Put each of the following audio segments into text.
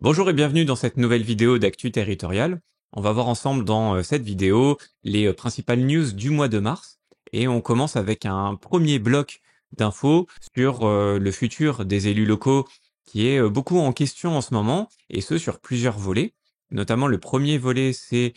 Bonjour et bienvenue dans cette nouvelle vidéo d'Actu Territorial. On va voir ensemble dans cette vidéo les principales news du mois de mars et on commence avec un premier bloc d'infos sur le futur des élus locaux qui est beaucoup en question en ce moment et ce sur plusieurs volets. Notamment le premier volet c'est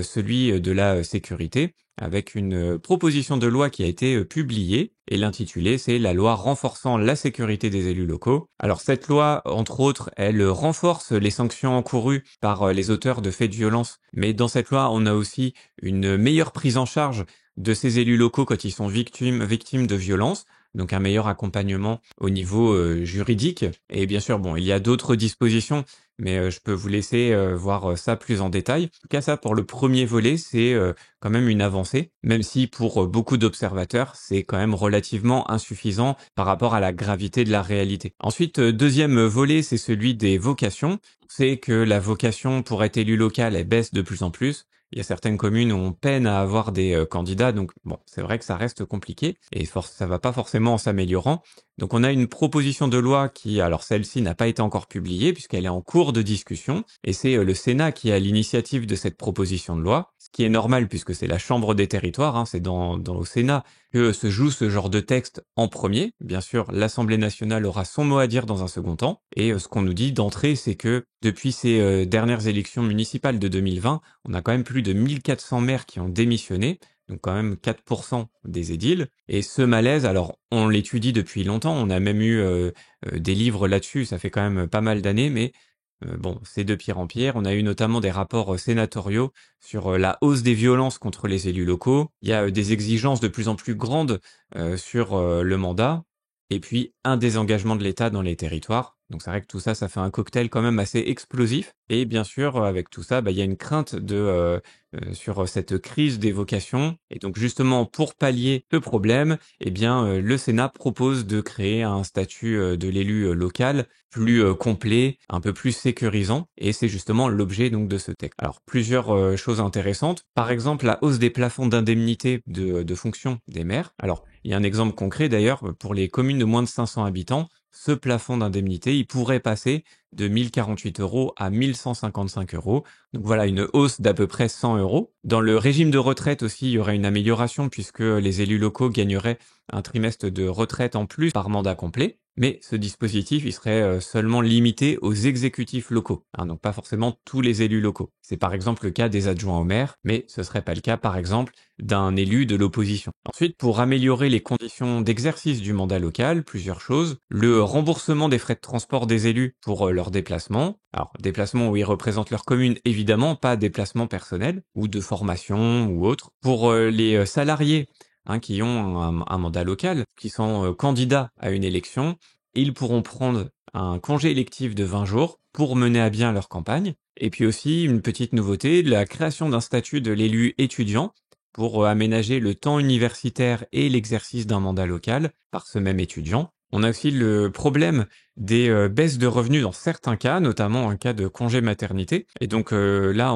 celui de la sécurité avec une proposition de loi qui a été publiée et l'intitulé c'est la loi renforçant la sécurité des élus locaux. Alors cette loi, entre autres, elle renforce les sanctions encourues par les auteurs de faits de violence, mais dans cette loi, on a aussi une meilleure prise en charge de ces élus locaux quand ils sont victimes de violences. Donc un meilleur accompagnement au niveau juridique. Et bien sûr, bon, il y a d'autres dispositions, mais je peux vous laisser voir ça plus en détail. En tout cas, ça, pour le premier volet, c'est quand même une avancée, même si pour beaucoup d'observateurs, c'est quand même relativement insuffisant par rapport à la gravité de la réalité. Ensuite, deuxième volet, c'est celui des vocations. C'est que la vocation pour être élu local, elle baisse de plus en plus. Il y a certaines communes où on peine à avoir des candidats, donc bon, c'est vrai que ça reste compliqué et ça va pas forcément en s'améliorant. Donc on a une proposition de loi qui, alors celle-ci n'a pas été encore publiée puisqu'elle est en cours de discussion et c'est le Sénat qui a l'initiative de cette proposition de loi, ce qui est normal puisque c'est la Chambre des territoires, hein, c'est au Sénat que se joue ce genre de texte en premier. Bien sûr, l'Assemblée nationale aura son mot à dire dans un second temps. Et ce qu'on nous dit d'entrée, c'est que depuis ces dernières élections municipales de 2020, on a quand même plus de 1400 maires qui ont démissionné, donc quand même 4% des édiles. Et ce malaise, alors on l'étudie depuis longtemps, on a même eu des livres là-dessus, ça fait quand même pas mal d'années, mais bon, c'est de pire en pire. On a eu notamment des rapports sénatoriaux sur la hausse des violences contre les élus locaux. Il y a des exigences de plus en plus grandes sur le mandat. Et puis, un désengagement de l'État dans les territoires. Donc c'est vrai que tout ça, ça fait un cocktail quand même assez explosif. Et bien sûr, avec tout ça, il y a une crainte sur cette crise des vocations. Et donc justement, pour pallier ce problème, eh bien, le Sénat propose de créer un statut de l'élu local plus complet, un peu plus sécurisant, et c'est justement l'objet donc de ce texte. Alors plusieurs choses intéressantes, par exemple la hausse des plafonds d'indemnité de fonction des maires. Alors il y a un exemple concret d'ailleurs pour les communes de moins de 500 habitants, ce plafond d'indemnité, il pourrait passer de 1048 € à 1155 €. Donc voilà, une hausse d'à peu près 100 €. Dans le régime de retraite aussi, il y aurait une amélioration puisque les élus locaux gagneraient un trimestre de retraite en plus par mandat complet. Mais ce dispositif, il serait seulement limité aux exécutifs locaux, hein, donc pas forcément tous les élus locaux. C'est par exemple le cas des adjoints au maire, mais ce serait pas le cas par exemple d'un élu de l'opposition. Ensuite, pour améliorer les conditions d'exercice du mandat local, plusieurs choses. Le remboursement des frais de transport des élus pour leurs déplacements. Alors, déplacements où ils représentent leur commune, évidemment, pas déplacements personnels, ou de formation ou autre. Pour les salariés, hein, qui ont un mandat local, qui sont candidats à une élection, ils pourront prendre un congé électif de 20 jours pour mener à bien leur campagne. Et puis aussi, une petite nouveauté, la création d'un statut de l'élu étudiant pour aménager le temps universitaire et l'exercice d'un mandat local par ce même étudiant. On a aussi le problème des baisses de revenus dans certains cas, notamment en cas de congé maternité. Et donc là,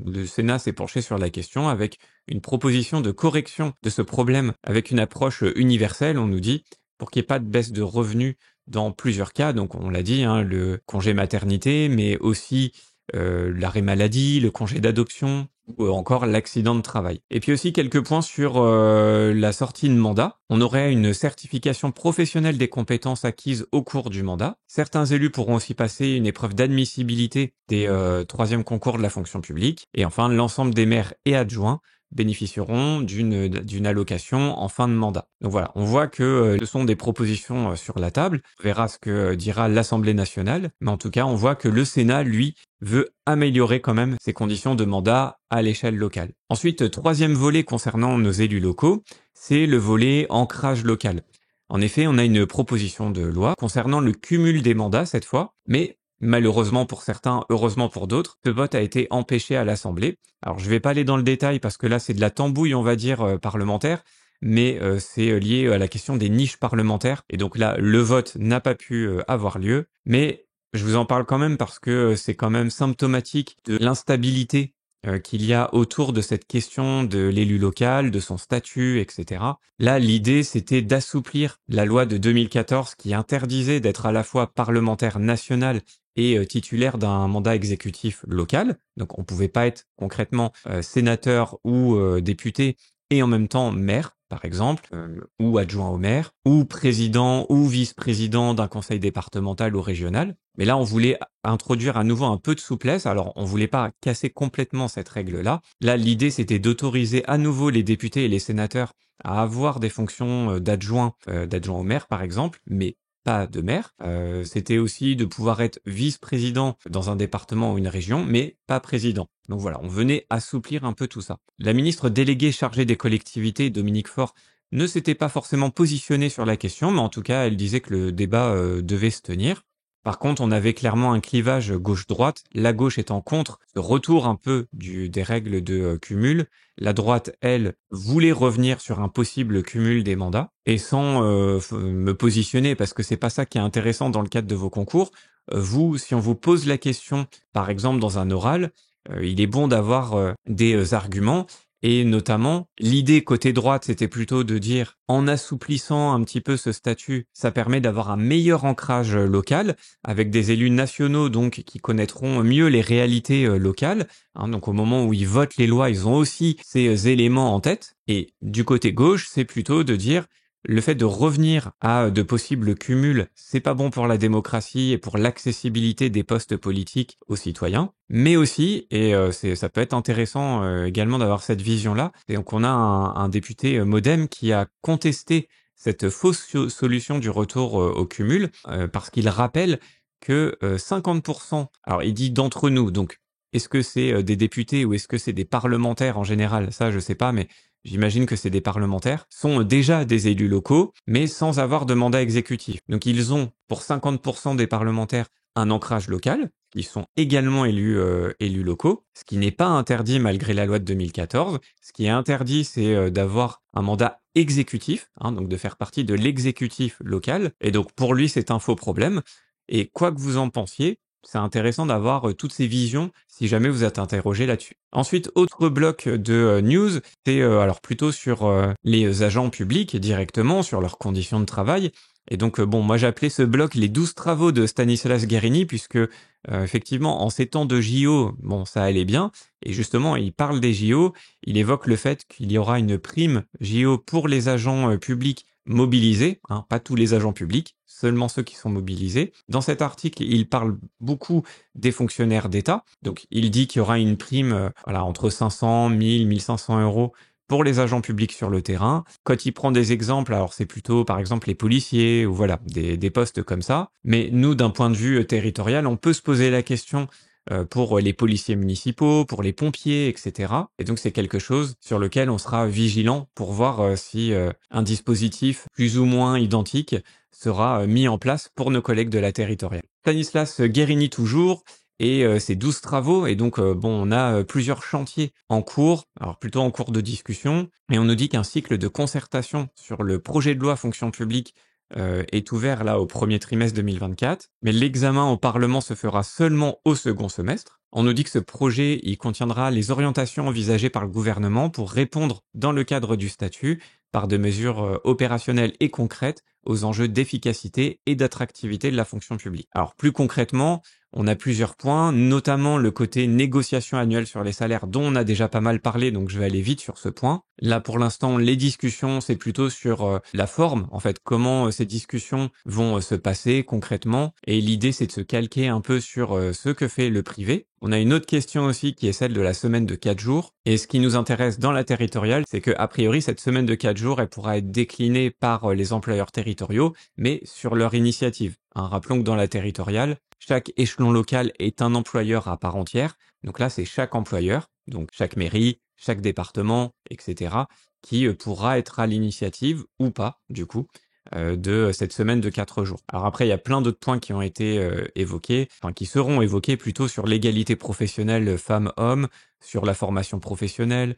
le Sénat s'est penché sur la question avec une proposition de correction de ce problème avec une approche universelle, on nous dit, pour qu'il n'y ait pas de baisse de revenus dans plusieurs cas. Donc on l'a dit, hein, le congé maternité, mais aussi l'arrêt maladie, le congé d'adoption, ou encore l'accident de travail. Et puis aussi quelques points sur la sortie de mandat. On aurait une certification professionnelle des compétences acquises au cours du mandat. Certains élus pourront aussi passer une épreuve d'admissibilité des troisièmes concours de la fonction publique. Et enfin, l'ensemble des maires et adjoints bénéficieront d'une allocation en fin de mandat. Donc voilà, on voit que ce sont des propositions sur la table. On verra ce que dira l'Assemblée nationale, mais en tout cas, on voit que le Sénat, lui, veut améliorer quand même ses conditions de mandat à l'échelle locale. Ensuite, troisième volet concernant nos élus locaux, c'est le volet ancrage local. En effet, on a une proposition de loi concernant le cumul des mandats cette fois, mais malheureusement pour certains, heureusement pour d'autres, ce vote a été empêché à l'Assemblée. Alors je vais pas aller dans le détail parce que là c'est de la tambouille, on va dire, parlementaire, mais c'est lié à la question des niches parlementaires. Et donc là, le vote n'a pas pu avoir lieu, mais je vous en parle quand même parce que c'est quand même symptomatique de l'instabilité qu'il y a autour de cette question de l'élu local, de son statut, etc. Là, l'idée, c'était d'assouplir la loi de 2014 qui interdisait d'être à la fois parlementaire national et titulaire d'un mandat exécutif local. Donc on pouvait pas être concrètement sénateur ou député et en même temps maire, par exemple, ou adjoint au maire, ou président ou vice-président d'un conseil départemental ou régional. Mais là, on voulait introduire à nouveau un peu de souplesse. Alors, on voulait pas casser complètement cette règle-là. Là, l'idée, c'était d'autoriser à nouveau les députés et les sénateurs à avoir des fonctions d'adjoint au maire, par exemple, mais pas de maire. C'était aussi de pouvoir être vice-président dans un département ou une région, mais pas président. Donc voilà, on venait assouplir un peu tout ça. La ministre déléguée chargée des collectivités, Dominique Faure, ne s'était pas forcément positionnée sur la question, mais en tout cas, elle disait que le débat devait se tenir. Par contre, on avait clairement un clivage gauche-droite, la gauche étant contre ce retour un peu des règles de cumul. La droite, elle, voulait revenir sur un possible cumul des mandats. Et sans me positionner, parce que c'est pas ça qui est intéressant dans le cadre de vos concours, vous, si on vous pose la question, par exemple dans un oral, il est bon d'avoir des arguments. Et notamment, l'idée côté droite, c'était plutôt de dire, en assouplissant un petit peu ce statut, ça permet d'avoir un meilleur ancrage local, avec des élus nationaux donc qui connaîtront mieux les réalités locales. Hein, donc au moment où ils votent les lois, ils ont aussi ces éléments en tête. Et du côté gauche, c'est plutôt de dire, le fait de revenir à de possibles cumuls, c'est pas bon pour la démocratie et pour l'accessibilité des postes politiques aux citoyens, mais aussi, et ça peut être intéressant également d'avoir cette vision-là, et donc on a un député MoDem qui a contesté cette fausse solution du retour au cumul, parce qu'il rappelle que 50%, alors il dit d'entre nous, donc est-ce que c'est des députés ou est-ce que c'est des parlementaires en général, ça je sais pas, mais j'imagine que c'est des parlementaires, sont déjà des élus locaux, mais sans avoir de mandat exécutif. Donc ils ont, pour 50% des parlementaires, un ancrage local, ils sont également élus locaux, ce qui n'est pas interdit malgré la loi de 2014. Ce qui est interdit, c'est d'avoir un mandat exécutif, hein, donc de faire partie de l'exécutif local, et donc pour lui c'est un faux problème. Et quoi que vous en pensiez, c'est intéressant d'avoir toutes ces visions si jamais vous êtes interrogé là-dessus. Ensuite, autre bloc de news, c'est alors plutôt sur les agents publics directement, sur leurs conditions de travail. Et donc, bon, moi j'ai appelé ce bloc les 12 travaux de Stanislas Guerini, puisque effectivement, en ces temps de JO, bon, ça allait bien. Et justement, il parle des JO, il évoque le fait qu'il y aura une prime JO pour les agents publics mobilisés, hein, pas tous les agents publics, seulement ceux qui sont mobilisés. Dans cet article, il parle beaucoup des fonctionnaires d'État. Donc, il dit qu'il y aura une prime voilà, entre 500, 1000, 1500 euros pour les agents publics sur le terrain. Quand il prend des exemples, alors c'est plutôt par exemple les policiers ou voilà, des postes comme ça. Mais nous, d'un point de vue territorial, on peut se poser la question pour les policiers municipaux, pour les pompiers, etc. Et donc c'est quelque chose sur lequel on sera vigilant pour voir si un dispositif plus ou moins identique sera mis en place pour nos collègues de la territoriale. Stanislas Guerini toujours, et ces 12 travaux, et donc bon, on a plusieurs chantiers en cours, alors plutôt en cours de discussion, et on nous dit qu'un cycle de concertation sur le projet de loi fonction publique est ouvert là au premier trimestre 2024, mais l'examen au Parlement se fera seulement au second semestre. On nous dit que ce projet, il contiendra les orientations envisagées par le gouvernement pour répondre, dans le cadre du statut, par des mesures opérationnelles et concrètes aux enjeux d'efficacité et d'attractivité de la fonction publique. Alors plus concrètement, on a plusieurs points, notamment le côté négociation annuelle sur les salaires dont on a déjà pas mal parlé, donc je vais aller vite sur ce point. Là, pour l'instant, les discussions, c'est plutôt sur la forme, en fait, comment ces discussions vont se passer concrètement. Et l'idée, c'est de se calquer un peu sur ce que fait le privé. On a une autre question aussi qui est celle de la semaine de 4 jours. Et ce qui nous intéresse dans la territoriale, c'est que a priori, cette semaine de 4 jours, elle pourra être déclinée par les employeurs territoriaux, mais sur leur initiative. Hein, rappelons que dans la territoriale, chaque échelon local est un employeur à part entière. Donc là, c'est chaque employeur, donc chaque mairie, chaque département, etc., qui pourra être à l'initiative, ou pas, du coup, de cette semaine de 4 jours. Alors après, il y a plein d'autres points qui ont été évoqués, enfin qui seront évoqués plutôt sur l'égalité professionnelle femmes-hommes, sur la formation professionnelle,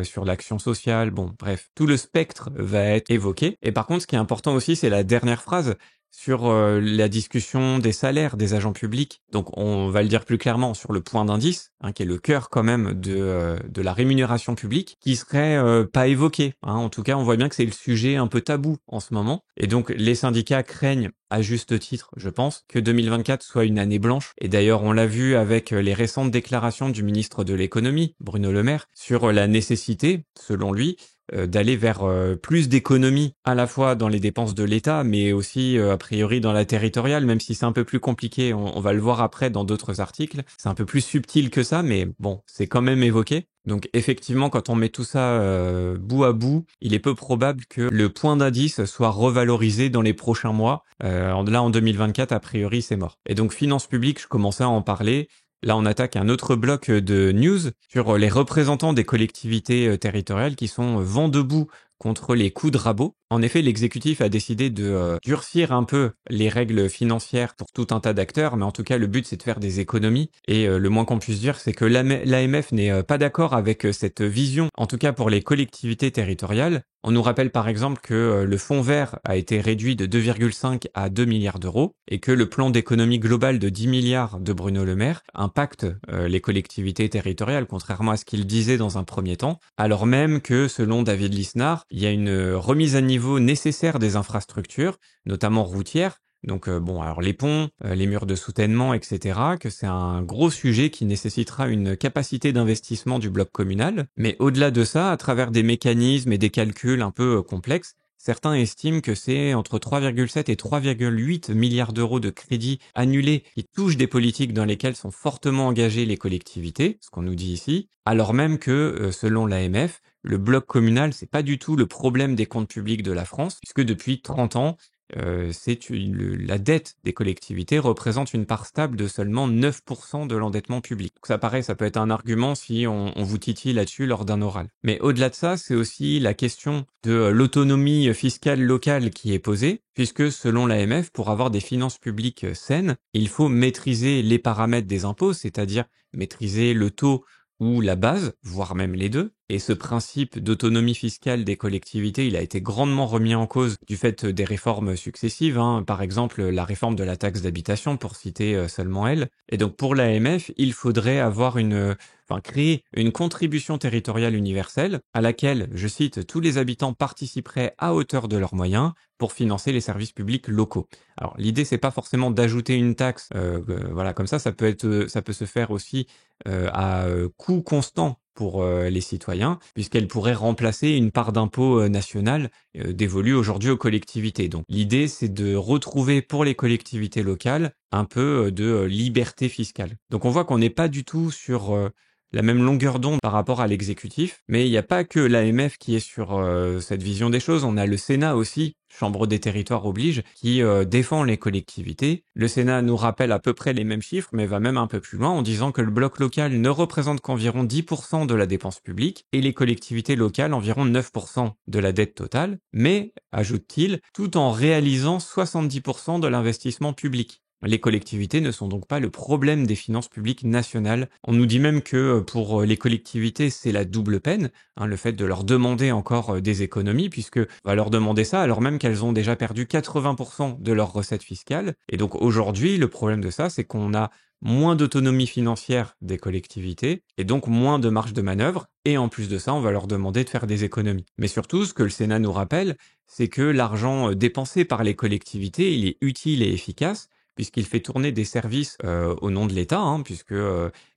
sur l'action sociale, bon, bref, tout le spectre va être évoqué. Et par contre, ce qui est important aussi, c'est la dernière phrase, sur la discussion des salaires des agents publics. Donc on va le dire plus clairement sur le point d'indice, hein, qui est le cœur quand même de la rémunération publique, qui serait pas évoqué. Hein. En tout cas, on voit bien que c'est le sujet un peu tabou en ce moment. Et donc les syndicats craignent, à juste titre, je pense, que 2024 soit une année blanche. Et d'ailleurs, on l'a vu avec les récentes déclarations du ministre de l'économie, Bruno Le Maire, sur la nécessité, selon lui, d'aller vers plus d'économies à la fois dans les dépenses de l'État, mais aussi a priori dans la territoriale, même si c'est un peu plus compliqué, on va le voir après dans d'autres articles. C'est un peu plus subtil que ça, mais bon, c'est quand même évoqué. Donc effectivement, quand on met tout ça bout à bout, il est peu probable que le point d'indice soit revalorisé dans les prochains mois. Là, en 2024, a priori, c'est mort. Et donc, finances publiques, je commençais à en parler. Là, on attaque un autre bloc de news sur les représentants des collectivités territoriales qui sont vent debout contre les coups de rabot. En effet, l'exécutif a décidé de durcir un peu les règles financières pour tout un tas d'acteurs, mais en tout cas, le but, c'est de faire des économies. Et le moins qu'on puisse dire, c'est que l'AMF n'est pas d'accord avec cette vision, en tout cas pour les collectivités territoriales. On nous rappelle par exemple que le fonds vert a été réduit de 2,5 à 2 milliards d'euros et que le plan d'économie global de 10 milliards de Bruno Le Maire impacte les collectivités territoriales, contrairement à ce qu'il disait dans un premier temps, alors même que, selon David Lisnard, il y a une remise à niveau nécessaire des infrastructures, notamment routières. Donc alors les ponts, les murs de soutènement, etc., que c'est un gros sujet qui nécessitera une capacité d'investissement du bloc communal. Mais au-delà de ça, à travers des mécanismes et des calculs un peu complexes, certains estiment que c'est entre 3,7 et 3,8 milliards d'euros de crédits annulés qui touchent des politiques dans lesquelles sont fortement engagées les collectivités, ce qu'on nous dit ici, alors même que, selon l'AMF, le bloc communal, c'est pas du tout le problème des comptes publics de la France, puisque depuis 30 ans, la dette des collectivités représente une part stable de seulement 9% de l'endettement public. Donc ça peut être un argument si on vous titille là-dessus lors d'un oral. Mais au-delà de ça, c'est aussi la question de l'autonomie fiscale locale qui est posée, puisque selon l'AMF, pour avoir des finances publiques saines, il faut maîtriser les paramètres des impôts, c'est-à-dire maîtriser le taux ou la base, voire même les deux. Et ce principe d'autonomie fiscale des collectivités, il a été grandement remis en cause du fait des réformes successives, hein. Par exemple la réforme de la taxe d'habitation, pour citer seulement elle. Et donc pour l'AMF, il faudrait avoir créer une contribution territoriale universelle à laquelle, je cite, tous les habitants participeraient à hauteur de leurs moyens pour financer les services publics locaux. Alors l'idée, c'est pas forcément d'ajouter une taxe, voilà, comme ça peut se faire aussi à coût constant pour les citoyens, puisqu'elle pourrait remplacer une part d'impôt national dévolue aujourd'hui aux collectivités. Donc l'idée, c'est de retrouver pour les collectivités locales un peu de liberté fiscale. Donc on voit qu'on n'est pas du tout sur la même longueur d'onde par rapport à l'exécutif, mais il n'y a pas que l'AMF qui est sur cette vision des choses, on a le Sénat aussi, Chambre des territoires oblige, qui défend les collectivités. Le Sénat nous rappelle à peu près les mêmes chiffres, mais va même un peu plus loin en disant que le bloc local ne représente qu'environ 10% de la dépense publique et les collectivités locales environ 9% de la dette totale, mais, ajoute-t-il, tout en réalisant 70% de l'investissement public. Les collectivités ne sont donc pas le problème des finances publiques nationales. On nous dit même que pour les collectivités, c'est la double peine, hein, le fait de leur demander encore des économies, puisque on va leur demander ça alors même qu'elles ont déjà perdu 80% de leurs recettes fiscales. Et donc aujourd'hui, le problème de ça, c'est qu'on a moins d'autonomie financière des collectivités et donc moins de marge de manœuvre. Et en plus de ça, on va leur demander de faire des économies. Mais surtout, ce que le Sénat nous rappelle, c'est que l'argent dépensé par les collectivités, il est utile et efficace, puisqu'il fait tourner des services au nom de l'État, hein, puisque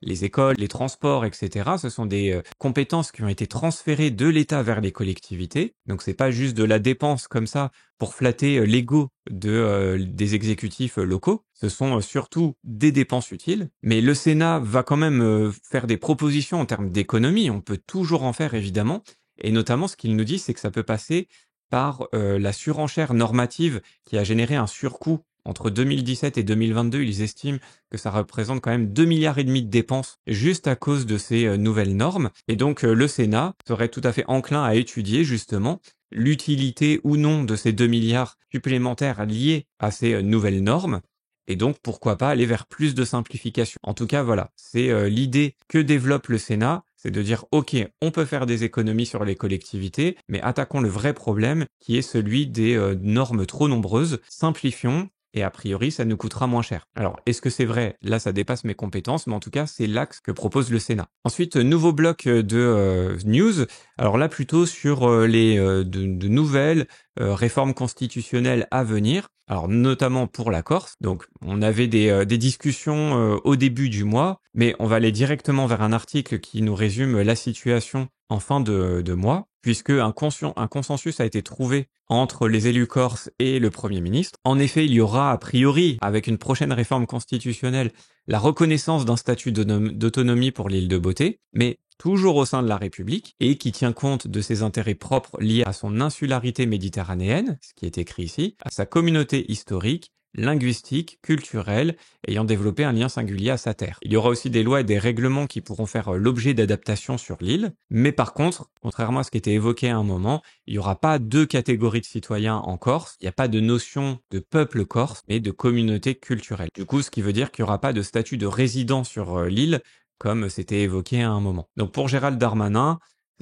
les écoles, les transports, etc., ce sont des compétences qui ont été transférées de l'État vers les collectivités. Donc c'est pas juste de la dépense comme ça pour flatter l'ego des exécutifs locaux. Ce sont surtout des dépenses utiles. Mais le Sénat va quand même faire des propositions en termes d'économie. On peut toujours en faire, évidemment. Et notamment, ce qu'il nous dit, c'est que ça peut passer par la surenchère normative qui a généré un surcoût. Entre 2017 et 2022, ils estiment que ça représente quand même 2,5 milliards de dépenses juste à cause de ces nouvelles normes. Et donc le Sénat serait tout à fait enclin à étudier justement l'utilité ou non de ces 2 milliards supplémentaires liés à ces nouvelles normes. Et donc pourquoi pas aller vers plus de simplification. En tout cas voilà, c'est l'idée que développe le Sénat. c'est de dire ok, on peut faire des économies sur les collectivités, mais attaquons le vrai problème qui est celui des normes trop nombreuses, simplifions et a priori, ça nous coûtera moins cher. Alors, est-ce que c'est vrai? Là, ça dépasse mes compétences, mais en tout cas, c'est l'axe que propose le Sénat. Ensuite, nouveau bloc de news. Alors là, plutôt sur les de nouvelles réformes constitutionnelles à venir. Alors, notamment pour la Corse. Donc, on avait des discussions au début du mois, mais on va aller directement vers un article qui nous résume la situation en fin de mois, puisque un consensus a été trouvé entre les élus corses et le Premier ministre. En effet, il y aura a priori, avec une prochaine réforme constitutionnelle, la reconnaissance d'un statut d'autonomie pour l'île de Beauté, mais toujours au sein de la République, et qui tient compte de ses intérêts propres liés à son insularité méditerranéenne, ce qui est écrit ici, à sa communauté historique, linguistique, culturelle, ayant développé un lien singulier à sa terre. Il y aura aussi des lois et des règlements qui pourront faire l'objet d'adaptations sur l'île, mais par contre, contrairement à ce qui était évoqué à un moment, il n'y aura pas deux catégories de citoyens en Corse, il n'y a pas de notion de peuple corse, mais de communauté culturelle. Du coup, ce qui veut dire qu'il n'y aura pas de statut de résident sur l'île, comme c'était évoqué à un moment. Donc pour Gérald Darmanin,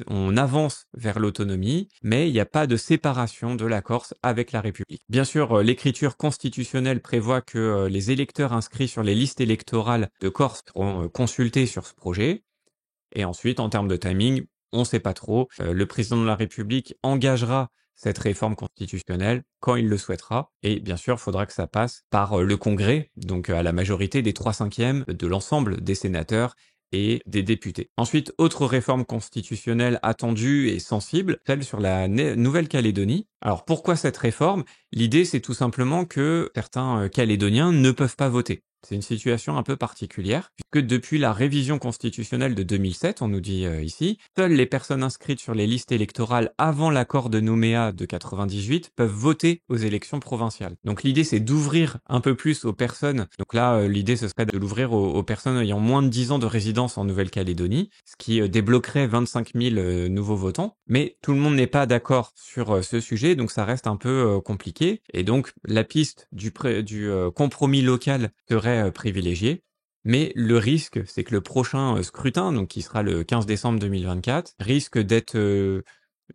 on avance vers l'autonomie, mais il n'y a pas de séparation de la Corse avec la République. Bien sûr, l'écriture constitutionnelle prévoit que les électeurs inscrits sur les listes électorales de Corse seront consultés sur ce projet. Et ensuite, en termes de timing, on ne sait pas trop. Le président de la République engagera cette réforme constitutionnelle quand il le souhaitera. Et bien sûr, il faudra que ça passe par le Congrès, donc à la majorité des 3/5 de l'ensemble des sénateurs et des députés. Ensuite, autre réforme constitutionnelle attendue et sensible, celle sur la Nouvelle-Calédonie. Alors pourquoi cette réforme? L'idée, c'est tout simplement que certains Calédoniens ne peuvent pas voter. C'est une situation un peu particulière, puisque depuis la révision constitutionnelle de 2007, on nous dit ici, seules les personnes inscrites sur les listes électorales avant l'accord de Nouméa de 98 peuvent voter aux élections provinciales. Donc l'idée, c'est d'ouvrir un peu plus aux personnes. Donc là, l'idée, ce serait de l'ouvrir aux personnes ayant moins de 10 ans de résidence en Nouvelle-Calédonie, ce qui débloquerait 25 000 nouveaux votants. Mais tout le monde n'est pas d'accord sur ce sujet, donc ça reste un peu compliqué. Et donc, la piste du compromis local serait privilégiée. Mais le risque, c'est que le prochain scrutin, donc qui sera le 15 décembre 2024, risque d'être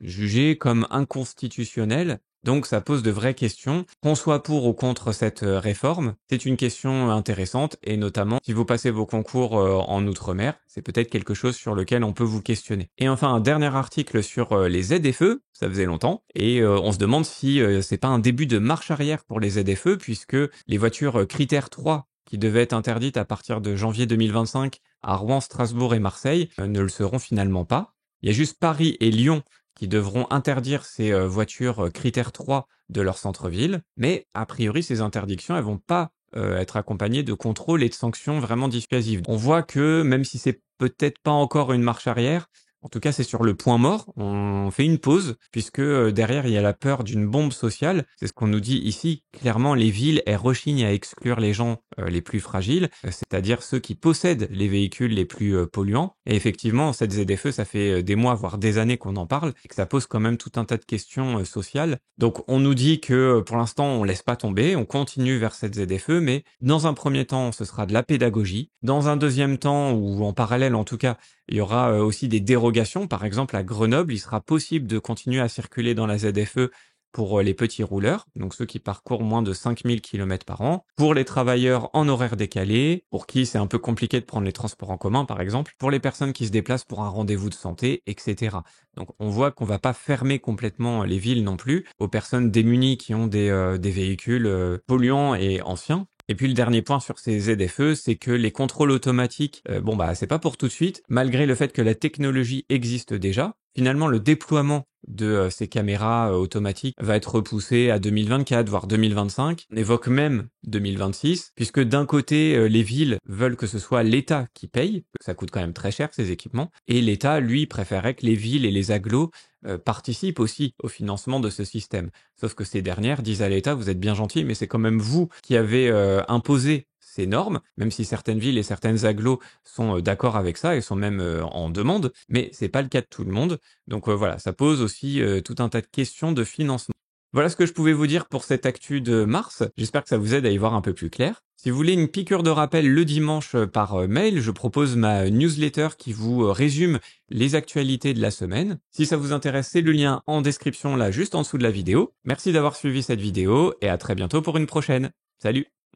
jugé comme inconstitutionnel. Donc ça pose de vraies questions. Qu'on soit pour ou contre cette réforme, c'est une question intéressante et notamment si vous passez vos concours en Outre-mer, c'est peut-être quelque chose sur lequel on peut vous questionner. Et enfin un dernier article sur les ZFE, ça faisait longtemps, et on se demande si c'est pas un début de marche arrière pour les ZFE puisque les voitures critère 3 qui devaient être interdites à partir de janvier 2025 à Rouen, Strasbourg et Marseille ne le seront finalement pas. Il y a juste Paris et Lyon qui devront interdire ces voitures critère 3 de leur centre-ville, mais a priori ces interdictions elles vont pas être accompagnées de contrôles et de sanctions vraiment dissuasives. On voit que même si c'est peut-être pas encore une marche arrière, en tout cas c'est sur le point mort, on fait une pause puisque derrière il y a la peur d'une bombe sociale, c'est ce qu'on nous dit ici, clairement les villes elles rechignent à exclure les gens les plus fragiles, c'est-à-dire ceux qui possèdent les véhicules les plus polluants, et effectivement cette ZFE ça fait des mois voire des années qu'on en parle, et que ça pose quand même tout un tas de questions sociales, donc on nous dit que pour l'instant on laisse pas tomber, on continue vers cette ZFE, mais dans un premier temps ce sera de la pédagogie, dans un deuxième temps, ou en parallèle en tout cas, il y aura aussi des dérogations. Par exemple, à Grenoble, il sera possible de continuer à circuler dans la ZFE pour les petits rouleurs, donc ceux qui parcourent moins de 5000 km par an, pour les travailleurs en horaire décalé, pour qui c'est un peu compliqué de prendre les transports en commun par exemple, pour les personnes qui se déplacent pour un rendez-vous de santé, etc. Donc on voit qu'on va pas fermer complètement les villes non plus aux personnes démunies qui ont des véhicules polluants et anciens. Et puis le dernier point sur ces ZFE, c'est que les contrôles automatiques, c'est pas pour tout de suite, malgré le fait que la technologie existe déjà. Finalement, le déploiement de ces caméras automatiques va être repoussé à 2024, voire 2025. On évoque même 2026, puisque d'un côté, les villes veulent que ce soit l'État qui paye, ça coûte quand même très cher ces équipements, et l'État, lui, préférait que les villes et les agglos participent aussi au financement de ce système. Sauf que ces dernières disent à l'État, vous êtes bien gentil, mais c'est quand même vous qui avez imposé ces normes, même si certaines villes et certaines agglos sont d'accord avec ça et sont même en demande, mais c'est pas le cas de tout le monde. Donc voilà, ça pose aussi tout un tas de questions de financement. Voilà ce que je pouvais vous dire pour cette actu de mars. J'espère que ça vous aide à y voir un peu plus clair. Si vous voulez une piqûre de rappel le dimanche par mail, je propose ma newsletter qui vous résume les actualités de la semaine. Si ça vous intéresse, c'est le lien en description là juste en dessous de la vidéo. Merci d'avoir suivi cette vidéo et à très bientôt pour une prochaine. Salut!